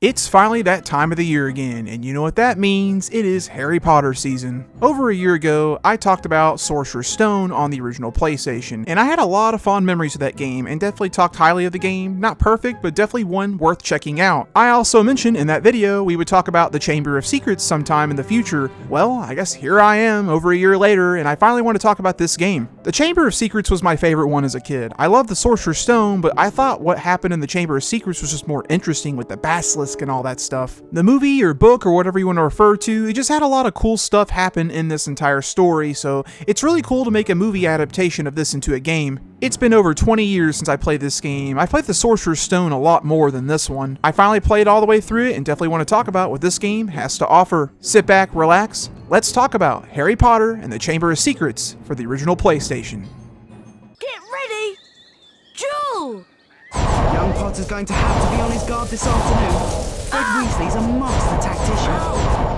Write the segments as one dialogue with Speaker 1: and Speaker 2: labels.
Speaker 1: It's finally that time of the year again, and you know what that means? It is Harry Potter season. Over a year ago, I talked about Sorcerer's Stone on the original PlayStation, and I had a lot of fond memories of that game, and definitely talked highly of the game. Not perfect, but definitely one worth checking out. I also mentioned in that video we would talk about the Chamber of Secrets sometime in the future. Well, I guess here I am, over a year later, and I finally want to talk about this game. The Chamber of Secrets was my favorite one as a kid. I loved the Sorcerer's Stone, but I thought what happened in the Chamber of Secrets was just more interesting with the basilisk and all that stuff. The movie or book or whatever you want to refer to, it just had a lot of cool stuff happen in this entire story, so it's really cool to make a movie adaptation of this into a game. It's been over 20 years since I played this game. I played the Sorcerer's Stone a lot more than this one. I finally played all the way through it and definitely want to talk about what this game has to offer. Sit back, relax, let's talk about Harry Potter and the Chamber of Secrets for the original PlayStation.
Speaker 2: Get ready! Jewel!
Speaker 3: Young Potter's going to have to be on his guard this afternoon. Fred Weasley's a master tactician.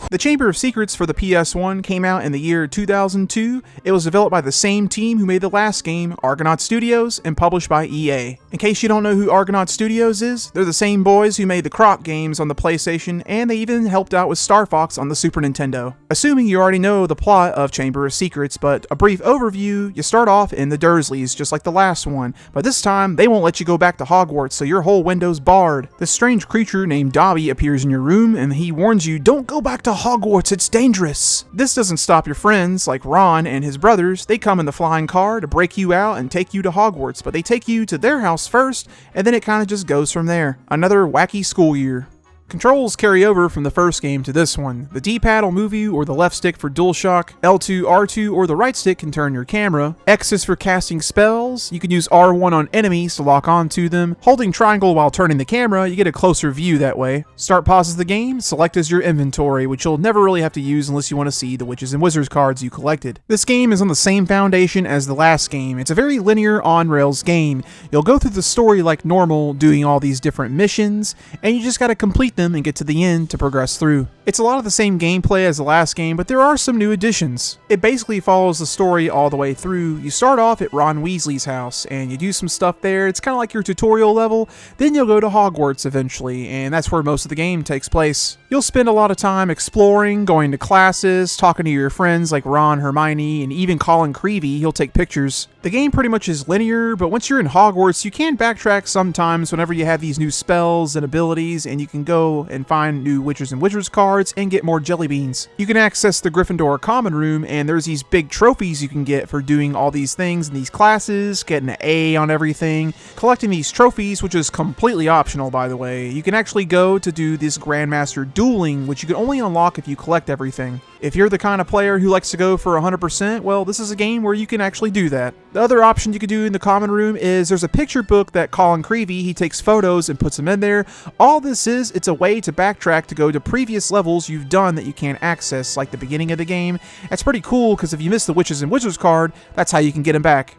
Speaker 1: The Chamber of Secrets for the PS1 came out in the year 2002. It was developed by the same team who made the last game, Argonaut Studios, and published by EA. In case you don't know who Argonaut Studios is, they're the same boys who made the Croc games on the PlayStation, and they even helped out with Star Fox on the Super Nintendo. Assuming you already know the plot of Chamber of Secrets, but a brief overview, you start off in the Dursleys, just like the last one, but this time they won't let you go back to Hogwarts, so your whole window's barred. This strange creature named Dobby appears in your room, and he warns you, don't go back to Hogwarts, it's dangerous. This doesn't stop your friends, like Ron and his brothers. They come in the flying car to break you out and take you to Hogwarts, but they take you to their house first, and then it kind of just goes from there. Another wacky school year. Controls carry over from the first game to this one. The D-pad will move you, or the left stick for DualShock, L2, R2, or the right stick can turn your camera. X is for casting spells. You can use R1 on enemies to lock onto them. Holding triangle while turning the camera, you get a closer view that way. Start pauses the game, select as your inventory, which you'll never really have to use unless you want to see the Witches and Wizards cards you collected. This game is on the same foundation as the last game. It's a very linear on-rails game. You'll go through the story like normal, doing all these different missions, and you just gotta complete them and get to the end to progress through. It's a lot of the same gameplay as the last game, but there are some new additions. It basically follows the story all the way through. You start off at Ron Weasley's house, and you do some stuff there. It's kind of like your tutorial level. Then you'll go to Hogwarts eventually, and that's where most of the game takes place. You'll spend a lot of time exploring, going to classes, talking to your friends like Ron, Hermione, and even Colin Creevey. He'll take pictures. The game pretty much is linear, but once you're in Hogwarts, you can backtrack sometimes whenever you have these new spells and abilities, and you can go and find new Witches and Wizards cards and get more jelly beans. You can access the Gryffindor common room, and there's these big trophies you can get for doing all these things in these classes, getting an A on everything. Collecting these trophies, which is completely optional by the way, you can actually go to do this Grandmaster dueling, which you can only unlock if you collect everything. If you're the kind of player who likes to go for 100%, well, this is a game where you can actually do that. The other option you can do in the common room is there's a picture book that Colin Creevey, he takes photos and puts them in there. All this is, it's a way to backtrack to go to previous levels you've done that you can't access, like the beginning of the game. That's pretty cool, because if you miss the Witches and Wizards card, that's how you can get them back.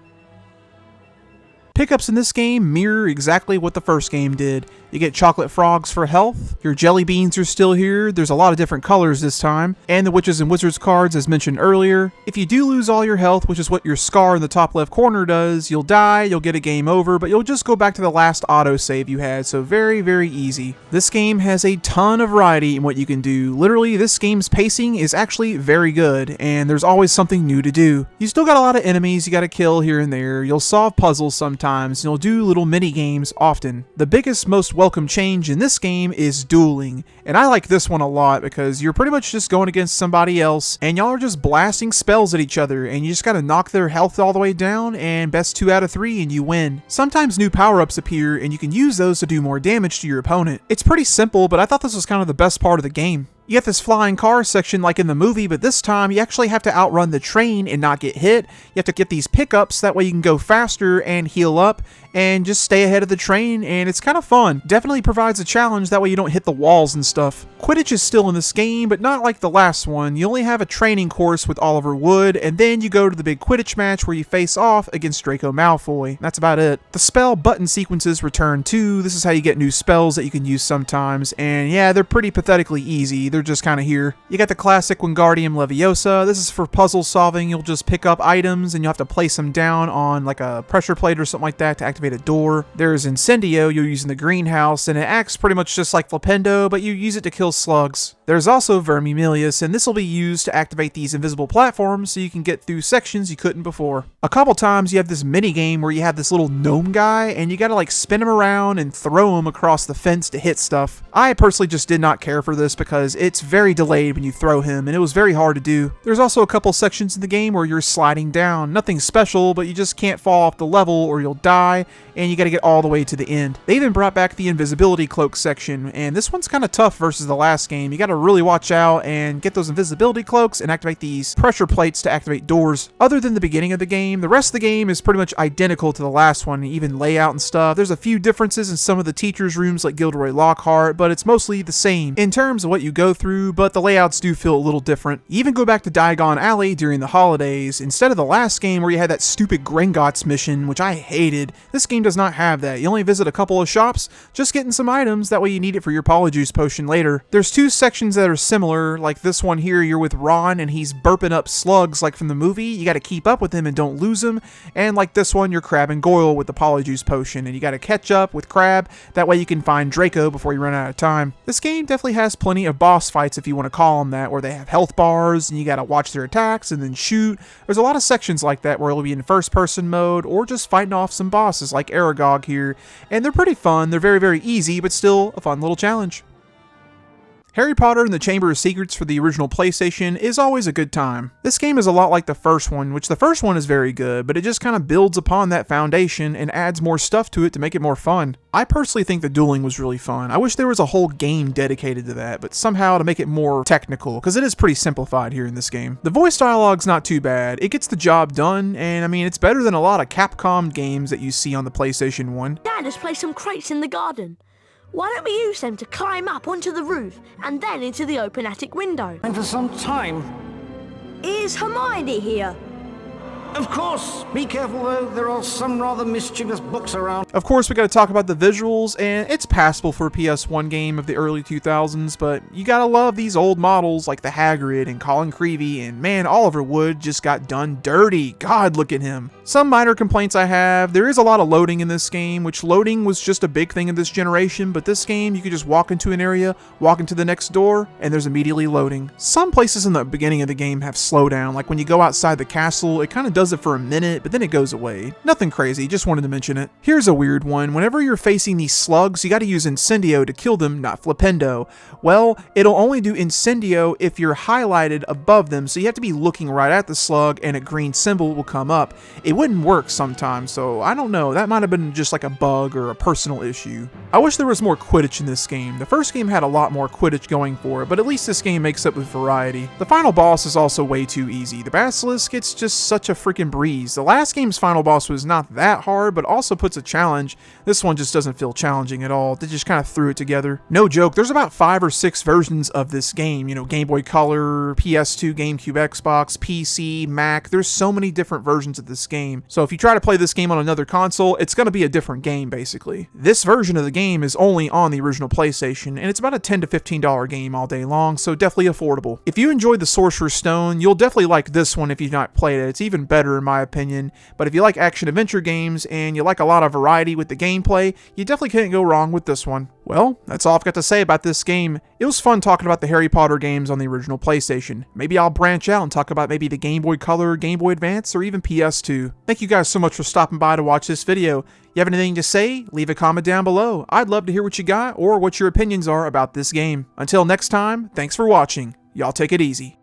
Speaker 1: Pickups in this game mirror exactly what the first game did. You get chocolate frogs for health, your jelly beans are still here, there's a lot of different colors this time, and the Witches and Wizards cards as mentioned earlier. If you do lose all your health, which is what your scar in the top left corner does, you'll die, you'll get a game over, but you'll just go back to the last autosave you had, so very, very easy. This game has a ton of variety in what you can do. Literally, this game's pacing is actually very good, and there's always something new to do. You still got a lot of enemies you gotta kill here and there, you'll solve puzzles sometimes, and you'll do little mini games often. The biggest, most welcome change in this game is dueling, and I like this one a lot because you're pretty much just going against somebody else and y'all are just blasting spells at each other, and you just gotta knock their health all the way down, and best 2 out of 3 and you win. Sometimes new power-ups appear and you can use those to do more damage to your opponent. It's pretty simple, but I thought this was kind of the best part of the game. You get this flying car section like in the movie, but this time you actually have to outrun the train and not get hit. You have to get these pickups, that way you can go faster and heal up and just stay ahead of the train, and it's kind of fun. Definitely provides a challenge, that way you don't hit the walls and stuff. Quidditch is still in this game, but not like the last one. You only have a training course with Oliver Wood, and then you go to the big Quidditch match where you face off against Draco Malfoy. That's about it. The spell button sequences return too. This is how you get new spells that you can use sometimes, and yeah, they're pretty pathetically easy. they're just kind of here. You got the classic Wingardium Leviosa. This is for puzzle solving. You'll just pick up items and you'll have to place them down on like a pressure plate or something like that to activate a door. There's Incendio, you're using the greenhouse, and it acts pretty much just like Flipendo, but you use it to kill slugs. There's also Vermimillious, and this will be used to activate these invisible platforms so you can get through sections you couldn't before. A couple times you have this mini game where you have this little gnome guy and you gotta like spin him around and throw him across the fence to hit stuff. I personally just did not care for this because it's very delayed when you throw him and it was very hard to do. There's also a couple sections in the game where you're sliding down. Nothing special, but you just can't fall off the level or you'll die, and you gotta get all the way to the end. They even brought back the invisibility cloak section, and this one's kind of tough versus the last game. You gotta really watch out and get those invisibility cloaks and activate these pressure plates to activate doors. Other than the beginning of the game, the rest of the game is pretty much identical to the last one, even layout and stuff. There's a few differences in some of the teachers' rooms like Gilderoy Lockhart, but it's mostly the same in terms of what you go through, but the layouts do feel a little different. You even go back to Diagon Alley during the holidays, instead of the last game where you had that stupid Gringotts mission, which I hated. This game does not have that. You only visit a couple of shops, just getting some items, that way you need it for your Polyjuice potion later. There's two sections that are similar, like this one here, you're with Ron and he's burping up slugs like from the movie. You gotta keep up with him and don't lose him. And like this one, you're Crab and Goyle with the Polyjuice potion, and you gotta catch up with Crab, that way you can find Draco before you run out of time. This game definitely has plenty of boss fights, if you want to call them that, where they have health bars and you gotta watch their attacks and then shoot. There's a lot of sections like that where it'll be in first person mode or just fighting off some bosses like Aragog here, and they're pretty fun. They're very, very easy, but still a fun little challenge. Harry Potter and the Chamber of Secrets for the original PlayStation is always a good time. This game is a lot like the first one, which the first one is very good, but it just kind of builds upon that foundation and adds more stuff to it to make it more fun. I personally think the dueling was really fun. I wish there was a whole game dedicated to that, but somehow to make it more technical, because it is pretty simplified here in this game. The voice dialogue's not too bad. It gets the job done, and I mean, it's better than a lot of Capcom games that you see on the PlayStation 1.
Speaker 2: Dad has placed some crates in the garden. Why don't we use them to climb up onto the roof and then into the open attic window?
Speaker 3: And for some time.
Speaker 2: Is Hermione here?
Speaker 3: Of course. Be careful though, there are some rather mischievous books around.
Speaker 1: Of course, we gotta talk about the visuals, and it's passable for a PS1 game of the early 2000s, but you gotta love these old models like the Hagrid and Colin Creevey, and man, Oliver Wood just got done dirty. God, look at him. Some minor complaints I have, there is a lot of loading in this game, which loading was just a big thing in this generation, but this game, you could just walk into an area, walk into the next door, and there's immediately loading. Some places in the beginning of the game have slowdown, like when you go outside the castle, it kind of does it for a minute, but then it goes away. Nothing crazy, just wanted to mention it. Here's a weird one. Whenever you're facing these slugs, you gotta use Incendio to kill them, not Flipendo. Well, it'll only do Incendio if you're highlighted above them, so you have to be looking right at the slug and a green symbol will come up. It wouldn't work sometimes, so I don't know. That might have been just like a bug or a personal issue. I wish there was more Quidditch in this game. The first game had a lot more Quidditch going for it, but at least this game makes up with variety. The final boss is also way too easy. The Basilisk, it's just such a freaking breeze. The last game's final boss was not that hard, but also puts a challenge. This one just doesn't feel challenging at all. They just kind of threw it together. No joke, there's about 5 or 6 versions of this game. You know, Game Boy Color, PS2, GameCube, Xbox, PC, Mac. There's so many different versions of this game. So if you try to play this game on another console, it's going to be a different game, basically. This version of the game is only on the original PlayStation, and it's about a $10 to $15 game all day long, so definitely affordable. If you enjoyed the Sorcerer's Stone, you'll definitely like this one if you've not played it. It's even better in my opinion, but if you like action-adventure games and you like a lot of variety with the gameplay, you definitely can't go wrong with this one. Well, that's all I've got to say about this game. It was fun talking about the Harry Potter games on the original PlayStation. Maybe I'll branch out and talk about maybe the Game Boy Color, Game Boy Advance, or even PS2. Thank you guys so much for stopping by to watch this video. You have anything to say? Leave a comment down below. I'd love to hear what you got or what your opinions are about this game. Until next time, thanks for watching. Y'all take it easy.